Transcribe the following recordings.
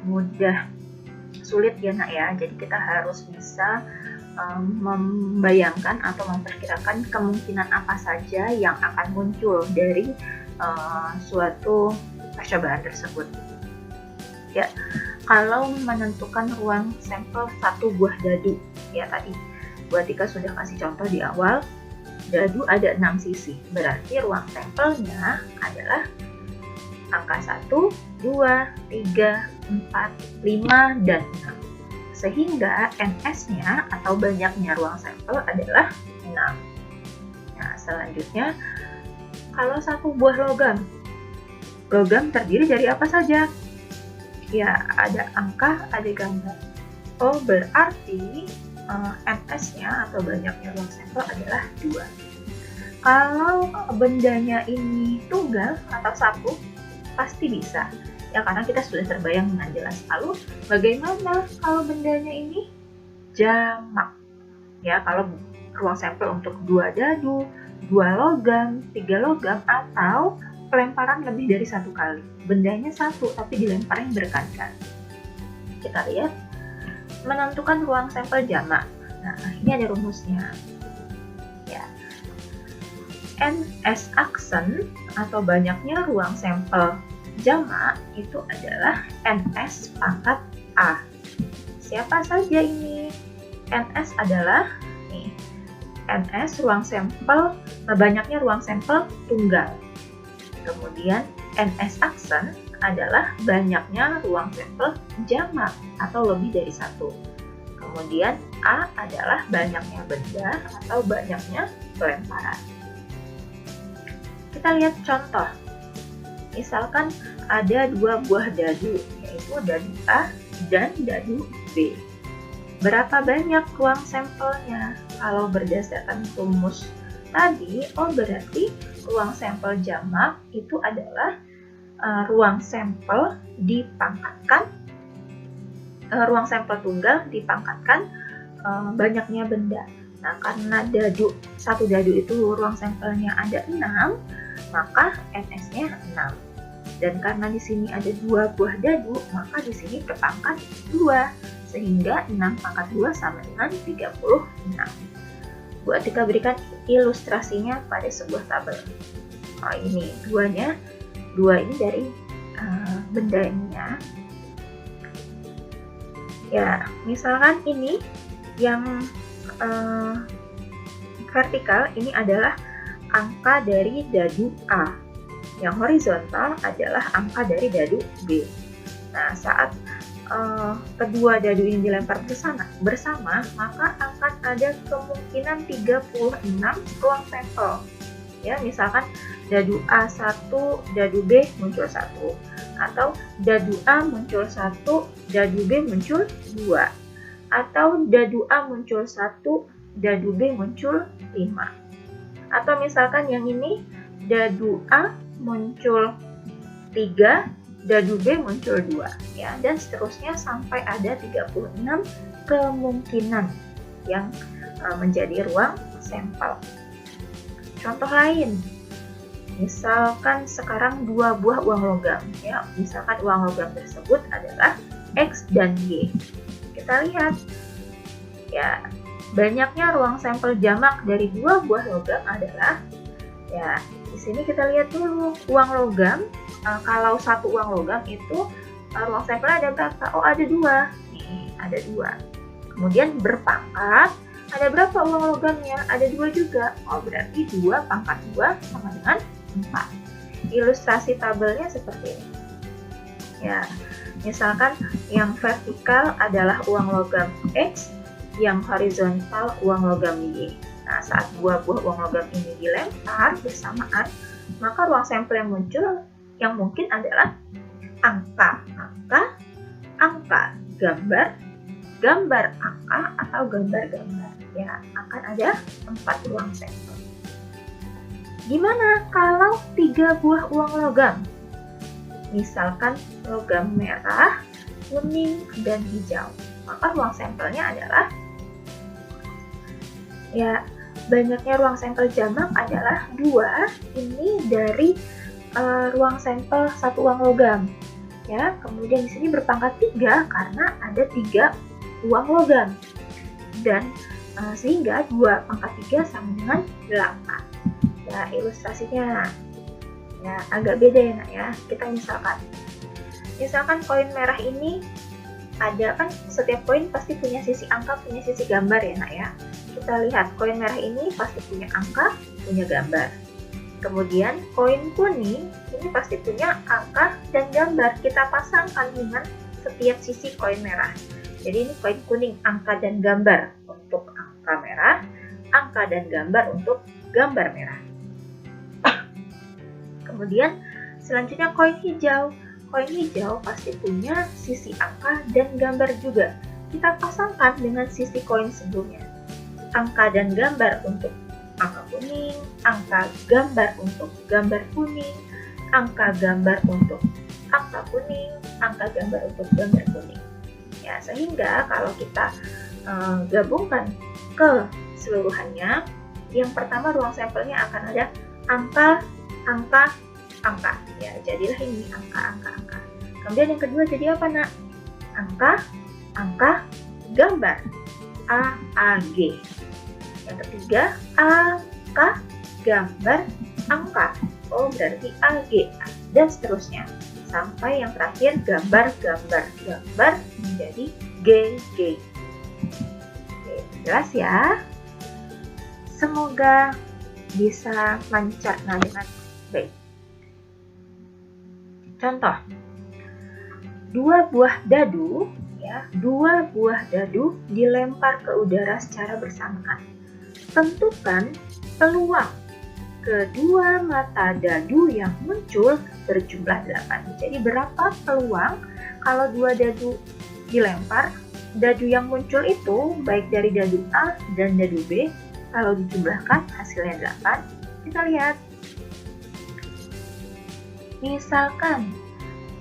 mudah sulit ya nak ya. Jadi kita harus bisa membayangkan atau memperkirakan kemungkinan apa saja yang akan muncul dari suatu percobaan tersebut. Ya, kalau menentukan ruang sampel satu buah dadu, ya tadi Bu Atika sudah kasih contoh di awal, dadu ada 6 sisi, berarti ruang sampelnya adalah angka 1, 2, 3, 4, 5, dan 6. Sehingga NS-nya atau banyaknya ruang sampel adalah 6. Nah, selanjutnya, kalau satu buah logam terdiri dari apa saja? Ya, ada angka, ada gambar. Oh, berarti NS-nya atau banyaknya ruang sampel adalah 2. Kalau bendanya ini tunggal atau satu, pasti bisa. Ya, karena kita sudah terbayang dengan jelas. Lalu bagaimana kalau bendanya ini jamak? Ya, kalau ruang sampel untuk 2 dadu, 2 logam, 3 logam, atau pelemparan lebih dari 1 kali. Bendanya satu tapi dilemparnya berkali-kali. Kita lihat menentukan ruang sampel jamak. Nah, ini ada rumusnya. Ya. NS aksen atau banyaknya ruang sampel jamak itu adalah NS pangkat A. Siapa saja ini? NS adalah NS ruang sampel, banyaknya ruang sampel tunggal. Kemudian NS aksen adalah banyaknya ruang sampel jamak atau lebih dari 1. Kemudian A adalah banyaknya benda atau banyaknya pelemparan. Kita lihat contoh. Misalkan ada 2 buah dadu, yaitu dadu A dan dadu B. Berapa banyak ruang sampelnya? Kalau berdasarkan rumus tadi, berarti ruang sampel jamak itu adalah ruang sampel dipangkatkan, ruang sampel tunggal dipangkatkan banyaknya benda. Nah, karena satu dadu itu ruang sampelnya ada 6, maka NS-nya 6. Dan karena di sini ada 2 buah dadu, maka di sini berpangkat 2, sehingga 6 pangkat 2 sama dengan 36. Bu Atika berikan ilustrasinya pada sebuah tabel. Ini 2 ini dari bendanya. Ya, misalkan ini yang vertikal ini adalah angka dari dadu A. Yang horizontal adalah angka dari dadu B. Nah, saat kedua dadu ini dilempar bersama, maka akan ada kemungkinan 36 ruang sampel. Ya, misalkan dadu A 1, dadu B muncul 1, atau dadu A muncul 1, dadu B muncul 2, atau dadu A muncul 1, dadu B muncul 5. Atau misalkan yang ini dadu A muncul 3, dadu B muncul 2, ya, dan seterusnya sampai ada 36 kemungkinan yang menjadi ruang sampel. Contoh lain, misalkan sekarang 2 buah uang logam, ya, misalkan uang logam tersebut adalah X dan Y. Kita lihat, ya, banyaknya ruang sampel jamak dari 2 buah logam adalah, ya, di sini kita lihat dulu uang logam. Kalau satu uang logam itu ruang sampelnya ada berapa? Ada 2. Nih, ada 2. Kemudian berpangkat, ada berapa uang logamnya? Ada 2 juga. Berarti 2 pangkat 2 sama dengan 4. Ilustrasi tabelnya seperti ini. Ya, misalkan yang vertikal adalah uang logam X, yang horizontal uang logam Y. Nah, saat 2 buah uang logam ini dilempar bersamaan, maka ruang sampel yang muncul yang mungkin adalah angka, gambar angka, atau gambar-gambar. Ya, akan ada 4 ruang sampel. Gimana kalau 3 buah uang logam? Misalkan logam merah, kuning, dan hijau. Maka ruang sampelnya adalah, ya, banyaknya ruang sampel jamak adalah 2. Ini dari ruang sampel satu uang logam. Ya, kemudian di sini berpangkat 3 karena ada 3 uang logam. Dan sehingga 2 pangkat 3 sama dengan 8. Ya, ilustrasinya ya agak beda ya nak ya. Kita misalkan koin merah ini ada kan, setiap koin pasti punya sisi angka, punya sisi gambar ya nak ya. Kita lihat koin merah ini pasti punya angka, punya gambar. Kemudian koin kuning ini pasti punya angka dan gambar. Kita pasangkan dengan setiap sisi koin merah. Jadi ini koin kuning, angka dan gambar untuk angka merah, angka dan gambar untuk gambar merah. Kemudian selanjutnya koin hijau. Koin hijau pasti punya sisi angka dan gambar juga. Kita pasangkan dengan sisi koin sebelumnya. Angka dan gambar untuk angka kuning, angka gambar untuk gambar kuning, angka gambar untuk angka kuning, angka gambar untuk gambar kuning. Ya, sehingga kalau kita gabungkan keseluruhannya, yang pertama ruang sampelnya akan ada angka, angka, angka. Ya, jadilah ini angka, angka, angka. Kemudian yang kedua jadi apa nak? Angka, angka, gambar. A, A, G. Yang ketiga angka, gambar, angka. Oh, berarti A, G, A, dan seterusnya. Sampai yang terakhir gambar, gambar, gambar menjadi G, G. Oke, jelas ya? Semoga bisa mencerna dengan baik. Contoh, dua buah dadu dilempar ke udara secara bersamaan. Tentukan peluang kedua mata dadu yang muncul berjumlah 8. Jadi berapa peluang kalau dua dadu dilempar? Dadu yang muncul itu baik dari dadu A dan dadu B, kalau dijumlahkan hasilnya 8. Kita lihat. Misalkan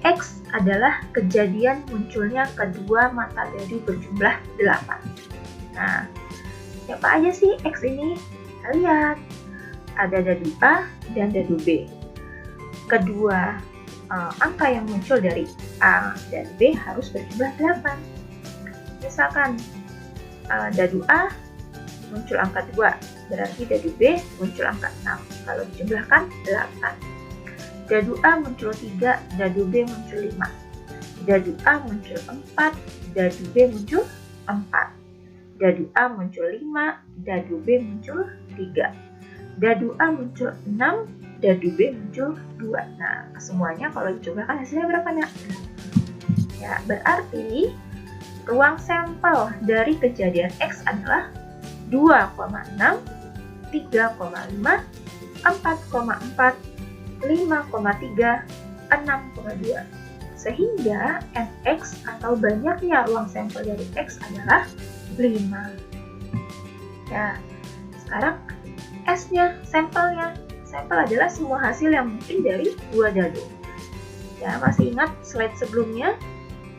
X adalah kejadian munculnya kedua mata dadu berjumlah 8. Nah, siapa aja sih X ini? Kita lihat. Ada dadu A dan dadu B. Kedua angka yang muncul dari A dan B harus berjumlah 8. Misalkan dadu A muncul angka 2, berarti dadu B muncul angka 6. Kalau dijumlahkan 8. Dadu A muncul 3, dadu B muncul 5. Dadu A muncul 4, dadu B muncul 4. Dadu A muncul 5, dadu B muncul 3. Dadu A muncul 6, dadu B muncul 2. Nah, semuanya kalau dijumlahkan hasilnya berapa nak? Ya, berarti ruang sampel dari kejadian X adalah 2,6, 3,5, 4,4, 5,3, 6,2. Sehingga NX atau banyaknya ruang sampel dari X adalah 5. Ya, sekarang S-nya, sampelnya. Sampel adalah semua hasil yang mungkin dari dua dadu. Ya, masih ingat slide sebelumnya?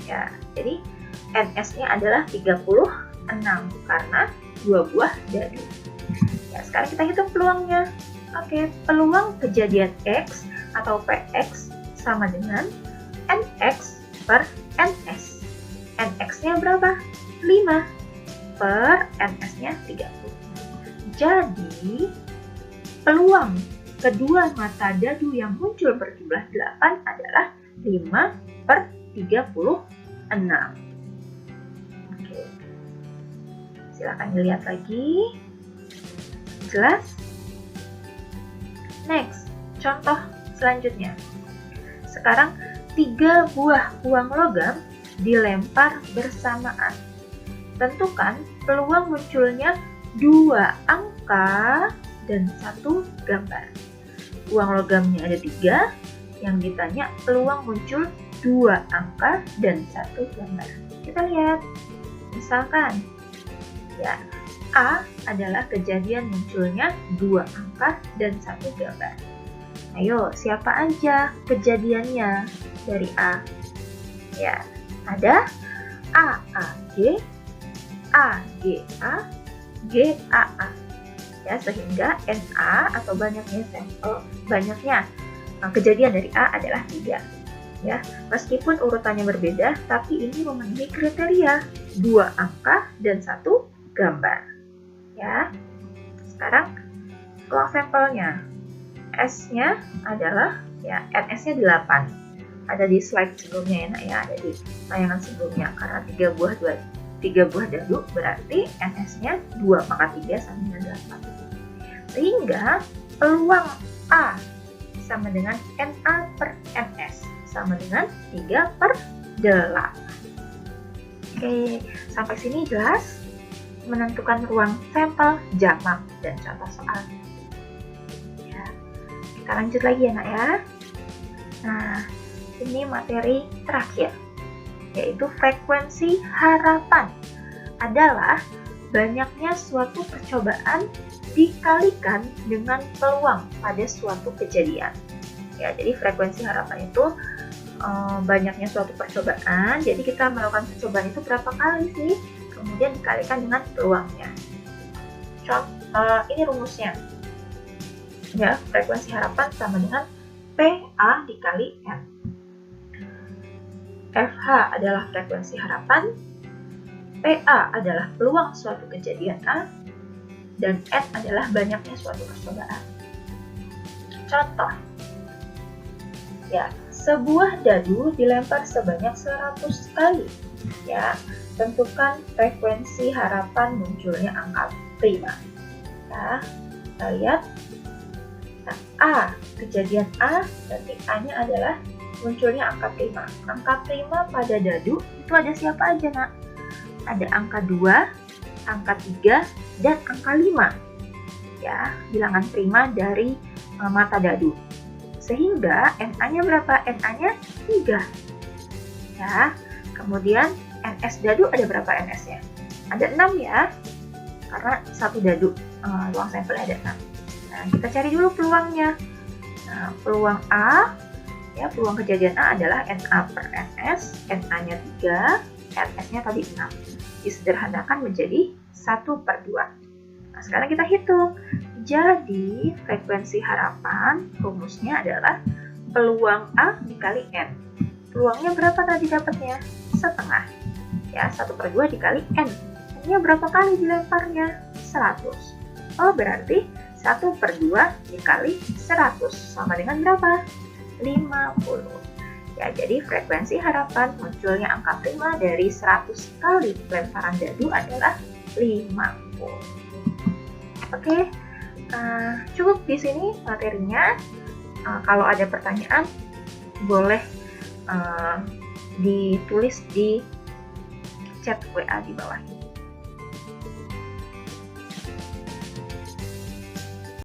Ya, jadi NS-nya adalah 36 karena dua buah dadu. Ya, sekarang kita hitung peluangnya. Oke, peluang kejadian X atau PX sama dengan NX per NS. NX-nya berapa? 5 per NS-nya 30. Jadi, peluang kedua mata dadu yang muncul berjumlah 8 adalah 5 per 36. Oke. Silakan dilihat lagi. Jelas? Next, contoh selanjutnya. Sekarang 3 buah uang logam dilempar bersamaan. Tentukan peluang munculnya 2 angka dan 1 gambar. Uang logamnya ada 3, yang ditanya peluang muncul 2 angka dan 1 gambar. Kita lihat, misalkan ya, A adalah kejadian munculnya 2 angka dan 1 gambar. Ayo, siapa aja kejadiannya dari A? Ya, ada AAG, AGA, GAA. Ya, sehingga NA atau banyaknya sampel, banyaknya kejadian dari A adalah 3. Ya, meskipun urutannya berbeda, tapi ini memenuhi kriteria 2 angka dan 1 gambar. Ya, sekarang ruang sampelnya. S-nya adalah ya NS-nya 8. Ada di slide sebelumnya ya, Nak, ya, ada di tayangan sebelumnya. Karena 3 buah dadu berarti NS-nya 2, maka 3 sama dengan 8. Sehingga peluang A sama dengan NA per NS sama dengan 3/8. Oke, sampai sini jelas? Menentukan ruang sampel, jamak, dan contoh soal. Ya, kita lanjut lagi ya, Nak, ya. Nah, ini materi terakhir, yaitu frekuensi harapan adalah banyaknya suatu percobaan dikalikan dengan peluang pada suatu kejadian. Ya, jadi frekuensi harapan itu banyaknya suatu percobaan, jadi kita melakukan percobaan itu berapa kali sih, kemudian dikalikan dengan peluangnya. Ini rumusnya. Ya, frekuensi harapan sama dengan PA dikali N. FH adalah frekuensi harapan, PA adalah peluang suatu kejadian A, dan N adalah banyaknya suatu percobaan. Contoh, ya, sebuah dadu dilempar sebanyak 100 kali. Ya, tentukan frekuensi harapan munculnya angka prima. Ya, kita lihat. Nah, A, kejadian A, berarti A-nya adalah munculnya angka prima. Angka prima pada dadu itu ada siapa aja, Nak? Ada angka 2, angka 3, dan angka 5. Ya, bilangan prima dari mata dadu. Sehingga NA-nya berapa? NA-nya 3. Ya, kemudian NS dadu ada berapa NS-nya? Ada 6 ya, karena satu dadu ruang sampelnya ada 6. Nah, kita cari dulu peluangnya. Nah, peluang A, ya, peluang kejadian A adalah NA per NS, NA-nya 3, NS-nya tadi 6. Disederhanakan menjadi 1/2. Nah, sekarang kita hitung. Jadi, frekuensi harapan rumusnya adalah peluang A dikali N. Peluangnya berapa tadi dapatnya? Setengah. Ya, 1/2 dikali N. N-nya berapa kali dilemparnya? 100. Oh, berarti 1/2 dikali 100 sama dengan berapa? 50. Ya, jadi frekuensi harapan munculnya angka prima dari 100 kali lemparan dadu adalah 50. Oke, cukup di sini materinya. Kalau ada pertanyaan, boleh ditulis di chat WA di bawah ini.